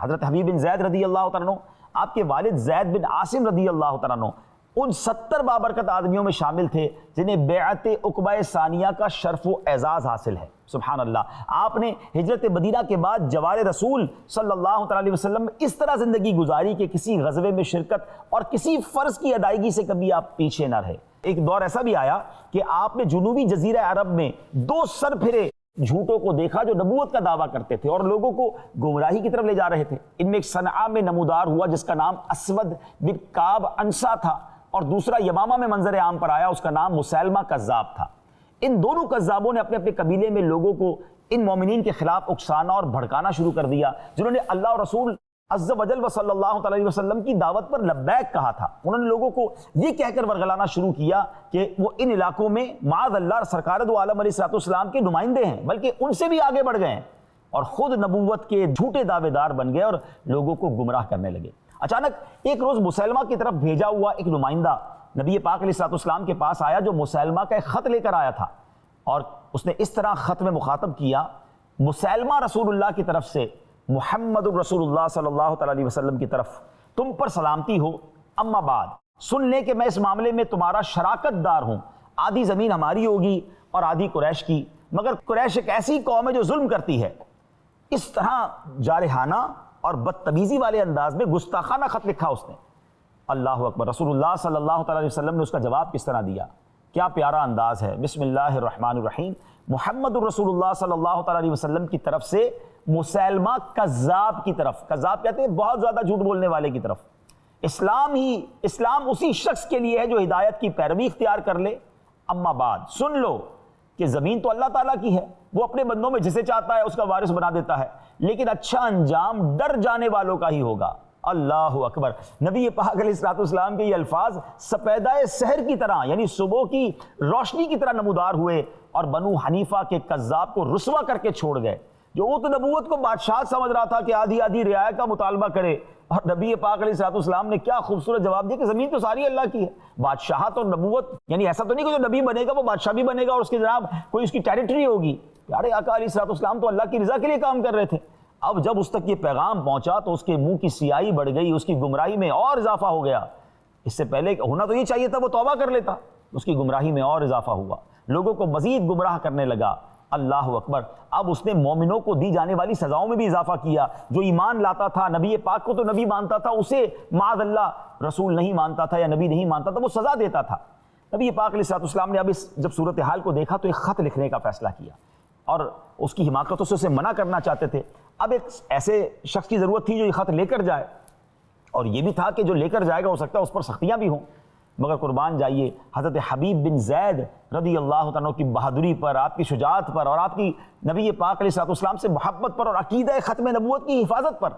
حضرت حبیب بن زید رضی اللہ تعالیٰ عنہ، آپ کے والد زید بن عاصم رضی اللہ تعالیٰ عنہ ان 70 بابرکت آدمیوں میں شامل تھے جنہیں بیعت عقبہ ثانیہ کا شرف و اعزاز حاصل ہے۔ سبحان اللہ، آپ نے ہجرت مدینہ کے بعد جوار رسول صلی اللہ تعالیٰ علیہ وسلم اس طرح زندگی گزاری کہ کسی غزوے میں شرکت اور کسی فرض کی ادائیگی سے کبھی آپ پیچھے نہ رہے۔ ایک دور ایسا بھی آیا کہ آپ نے جنوبی جزیرہ عرب میں 2 سر پھرے جھوٹوں کو دیکھا جو نبوت کا دعویٰ کرتے تھے اور لوگوں کو گمراہی کی طرف لے جا رہے تھے۔ ان میں ایک صنعاء میں نمودار ہوا جس کا نام اسود بن کعب انسا تھا، اور دوسرا یمامہ میں منظر عام پر آیا، اس کا نام مسیلمہ کذاب تھا۔ ان دونوں کذابوں نے اپنے اپنے قبیلے میں لوگوں کو ان مومنین کے خلاف اکسانا اور بھڑکانا شروع کر دیا جنہوں نے اللہ اور رسول عز و جل و صلی اللہ علیہ وسلم کی دعوت پر لبیک کہا تھا۔ انہوں نے لوگوں کو یہ کہہ کر ورغلانا شروع کیا کہ وہ ان علاقوں میں معاذ اللہ سرکار دو عالم علیہ السلام کے نمائندے ہیں، بلکہ ان سے بھی آگے بڑھ گئے ہیں اور خود نبوت کے جھوٹے دعوے دار بن گئے اور لوگوں کو گمراہ کرنے لگے۔ اچانک ایک روز مسیلمہ کی طرف بھیجا ہوا ایک نمائندہ نبی پاک علیہ السلام کے پاس آیا جو مسیلمہ کا ایک خط لے کر آیا تھا، اور اس نے اس طرح خط میں مخاطب کیا، مسیلمہ رسول اللہ کی طرف سے محمد الرسول اللہ صلی اللہ تعالیٰ علیہ وسلم کی طرف تم پر سلامتی ہو، اما بعد سن لے کہ میں اس معاملے میں تمہارا شراکت دار ہوں۔ آدھی زمین ہماری ہوگی اور آدھی قریش کی، مگر قریش ایک ایسی قوم ہے جو ظلم کرتی ہے۔ اس طرح جارحانہ اور بدتمیزی والے انداز میں گستاخانہ خط لکھا اس نے۔ اللہ اکبر، رسول اللہ صلی اللہ تعالیٰ علیہ وسلم نے اس کا جواب کس طرح دیا، کیا پیارا انداز ہے۔ بسم اللہ الرحمن الرحیم، محمد الرسول اللہ صلی اللہ تعالیٰ علیہ وسلم کی طرف سے مسیلمہ کذاب کی طرف، کذاب کہتے ہیں بہت زیادہ جھوٹ بولنے والے کی طرف۔ اسلام اسی شخص کے لیے ہے جو ہدایت کی پیروی اختیار کر لے۔ اما بعد سن لو کہ زمین تو اللہ تعالیٰ کی ہے، وہ اپنے بندوں میں جسے چاہتا ہے اس کا وارث بنا دیتا ہے، لیکن اچھا انجام ڈر جانے والوں کا ہی ہوگا۔ اللہ اکبر، نبی پاک علیہ السلام کے یہ الفاظ سپیدہ سحر کی طرح یعنی صبح کی روشنی کی طرح نمودار ہوئے اور بنو حنیفہ کے کذاب کو رسوا کر کے چھوڑ گئے، جو وہ تو نبوت کو بادشاہ سمجھ رہا تھا کہ آدھی آدھی رعایا کا مطالبہ کرے، اور نبی پاک علیہ السلام نے کیا خوبصورت جواب دیا کہ زمین تو ساری اللہ کی ہے۔ بادشاہت اور نبوت یعنی ایسا تو نہیں کہ جو نبی بنے گا وہ بادشاہ بھی بنے گا اور اس کی جناب کوئی اس کی ٹیریٹری ہوگی۔ پیارے آقا علیہ السلام تو اللہ کی رضا کے لیے کام کر رہے تھے۔ اب جب اس تک یہ پیغام پہنچا تو اس کے منہ کی سیاہی بڑھ گئی، اس کی گمراہی میں اور اضافہ ہو گیا۔ اس سے پہلے ہونا تو یہ چاہیے تھا وہ توبہ کر لیتا، اس کی گمراہی میں اور اضافہ ہوا، لوگوں کو مزید گمراہ کرنے لگا۔ اللہ اکبر، اب اس نے مومنوں کو دی جانے والی سزاؤں میں بھی اضافہ کیا۔ جو ایمان لاتا تھا نبی پاک کو تو نبی مانتا تھا، اسے معاذ اللہ رسول نہیں مانتا تھا یا نبی نہیں مانتا تھا، وہ سزا دیتا تھا۔ نبی پاک علیہ السلام نے اب جب صورتحال کو دیکھا تو ایک خط لکھنے کا فیصلہ کیا، اور اس کی حماقتوں سے اسے منع کرنا چاہتے تھے۔ اب ایک ایسے شخص کی ضرورت تھی جو یہ خط لے کر جائے، اور یہ بھی تھا کہ جو لے کر جائے گا ہو سکتا ہے اس پر سختیاں بھی ہوں، مگر قربان جائیے حضرت حبیب بن زید رضی اللہ تعالیٰ کی بہادری پر، آپ کی شجاعت پر، اور آپ کی نبی پاک علیہ السلام سے محبت پر اور عقیدہ ختم نبوت کی حفاظت پر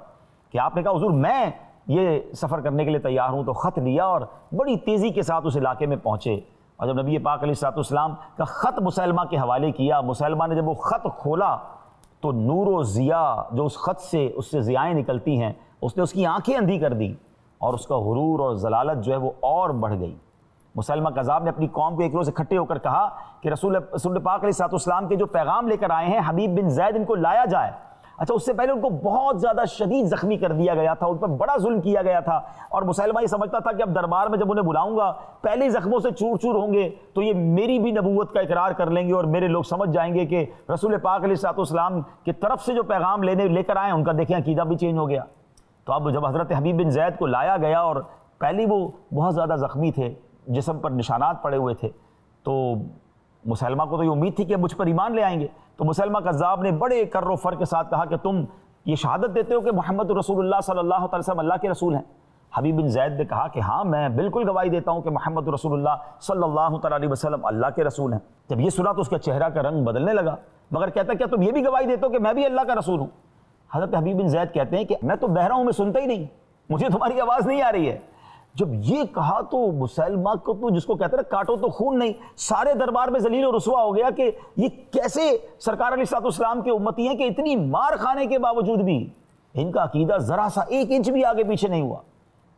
کہ آپ نے کہا حضور میں یہ سفر کرنے کے لیے تیار ہوں، تو خط لیا اور بڑی تیزی کے ساتھ اس علاقے میں پہنچے۔ اور جب نبی پاک علیہ السلام کا خط مسیلمہ کے حوالے کیا، مسیلمہ نے جب وہ خط کھولا تو نور و ضیاء جو اس خط سے اس سے ضیائیں نکلتی ہیں، اس نے اس کی آنکھیں اندھی کر دی اور اس کا غرور اور ضلالت جو ہے وہ اور بڑھ گئی۔ مسیلمہ کذاب نے اپنی قوم کو ایک روز اکٹھے ہو کر کہا کہ رسول پاک علیہ السلام کے جو پیغام لے کر آئے ہیں حبیب بن زید ان کو لایا جائے۔ اچھا، اس سے پہلے ان کو بہت زیادہ شدید زخمی کر دیا گیا تھا، ان پر بڑا ظلم کیا گیا تھا، اور مسیلمہ یہ سمجھتا تھا کہ اب دربار میں جب انہیں بلاؤں گا پہلے زخموں سے چور چور ہوں گے تو یہ میری بھی نبوت کا اقرار کر لیں گے اور میرے لوگ سمجھ جائیں گے کہ رسول پاک علیہ السلام کی طرف سے جو پیغام لے کر آئے ان کا دیکھیں عقیدہ بھی چینج ہو گیا۔ تو اب جب حضرت حبیب بن زید کو لایا گیا اور پہلے وہ بہت زیادہ زخمی تھے، جسم پر نشانات پڑے ہوئے تھے، تو مسیلمہ کو تو یہ امید تھی کہ مجھ پر ایمان لے آئیں گے، تو مسیلمہ کذاب نے بڑے کر و فر کے ساتھ کہا کہ تم یہ شہادت دیتے ہو کہ محمد رسول اللہ صلی اللہ علیہ وسلم اللہ کے رسول ہیں؟ حبیب بن زید نے کہا کہ ہاں میں بالکل گواہی دیتا ہوں کہ محمد رسول اللہ صلی اللہ علیہ وسلم اللہ کے رسول ہیں۔ جب یہ سنا تو اس کا چہرہ کا رنگ بدلنے لگا، مگر کہتا کیا تم یہ بھی گواہی دیتے ہو کہ میں بھی اللہ کا رسول ہوں؟ حضرت حبیب بن زید کہتے ہیں کہ میں تو بہرا ہوں، میں سنتا ہی نہیں، مجھے تمہاری آواز نہیں آ رہی ہے۔ جب یہ کہا تو مسیلمہ کو تو جس کو کہتے ہیں کاٹو تو خون نہیں، سارے دربار میں ذلیل و رسوا ہو گیا کہ یہ کیسے سرکار علیہ السلام کے امتی ہیں کہ اتنی مار کھانے کے باوجود بھی ان کا عقیدہ ذرا سا 1 انچ بھی آگے پیچھے نہیں ہوا۔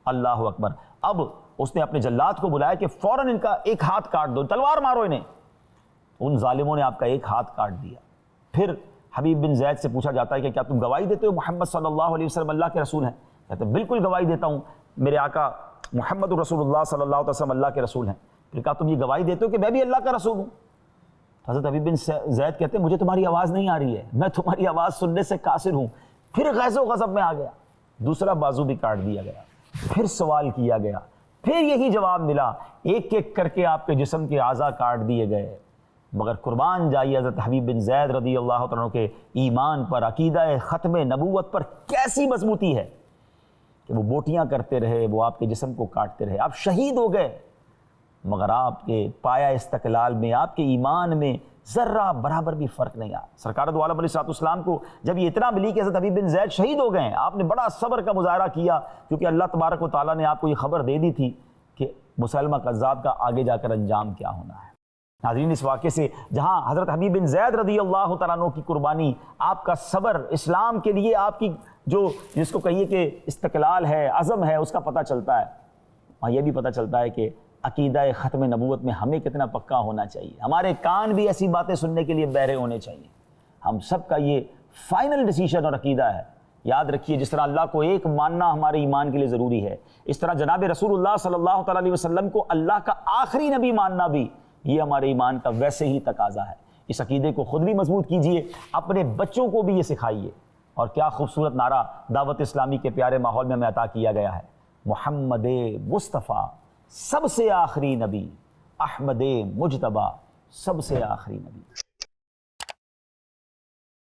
اللہ اکبر، اب اس نے اپنے جلاد کو بلایا کہ فوراً ان کا ایک ہاتھ کاٹ دو، تلوار مارو انہیں۔ ان ظالموں نے آپ کا ایک ہاتھ کاٹ دیا۔ پھر حبیب بن زید سے پوچھا جاتا ہے کہ کیا تم گواہی دیتے ہو محمد صلی اللہ علیہ وسلم اللہ کے رسول ہیں؟ کہتے ہیں بالکل گواہی دیتا ہوں، میرے آقا محمد رسول اللہ صلی اللہ علیہ وسلم اللہ کے رسول ہیں۔ پھر کہا تم یہ گواہی دیتے ہو کہ میں بھی اللہ کا رسول ہوں؟ حضرت حبیب بن زید کہتے ہیں مجھے تمہاری آواز نہیں آ رہی ہے، میں تمہاری آواز سننے سے قاصر ہوں۔ پھر غیظ و غضب میں آ گیا، دوسرا بازو بھی کاٹ دیا گیا، پھر سوال کیا گیا، پھر یہی جواب ملا، ایک ایک کر کے آپ کے جسم کے اعضاء کاٹ دیے گئے۔ مگر قربان جائیے حضرت حبیب بن زید رضی اللہ تعالیٰ عنہ کے ایمان پر، عقیدہ ختم نبوت پر کیسی مضبوطی ہے کہ وہ بوٹیاں کرتے رہے، وہ آپ کے جسم کو کاٹتے رہے، آپ شہید ہو گئے، مگر آپ کے پایا استقلال میں، آپ کے ایمان میں ذرہ برابر بھی فرق نہیں آیا۔ سرکار دو عالم علیہ السلام کو جب یہ اطلاع ملی کہ حضرت حبیب بن زید شہید ہو گئے ہیں، آپ نے بڑا صبر کا مظاہرہ کیا، کیونکہ اللہ تبارک و تعالیٰ نے آپ کو یہ خبر دے دی تھی کہ مسلمہ کذاب کا آگے جا کر انجام کیا ہونا ہے۔ ناظرین، اس واقعے سے جہاں حضرت حبیب بن زید رضی اللہ تعالیٰ عنہ کی قربانی، آپ کا صبر، اسلام کے لیے آپ کی جو جس کو کہیے کہ استقلال ہے، عزم ہے، اس کا پتہ چلتا ہے، اور یہ بھی پتہ چلتا ہے کہ عقیدہ ختم نبوت میں ہمیں کتنا پکا ہونا چاہیے۔ ہمارے کان بھی ایسی باتیں سننے کے لیے بہرے ہونے چاہیے۔ ہم سب کا یہ فائنل ڈیسیشن اور عقیدہ ہے۔ یاد رکھیے، جس طرح اللہ کو ایک ماننا ہمارے ایمان کے لیے ضروری ہے، اس طرح جناب رسول اللہ صلی اللہ تعالیٰ علیہ وسلم کو اللہ کا آخری نبی ماننا بھی یہ ہمارے ایمان کا ویسے ہی تقاضا ہے۔ اس عقیدے کو خود بھی مضبوط کیجئے، اپنے بچوں کو بھی یہ سکھائیے۔ اور کیا خوبصورت نعرہ دعوت اسلامی کے پیارے ماحول میں ہمیں عطا کیا گیا ہے، محمد مصطفیٰ سب سے آخری نبی، احمد مجتبیٰ سب سے آخری نبی۔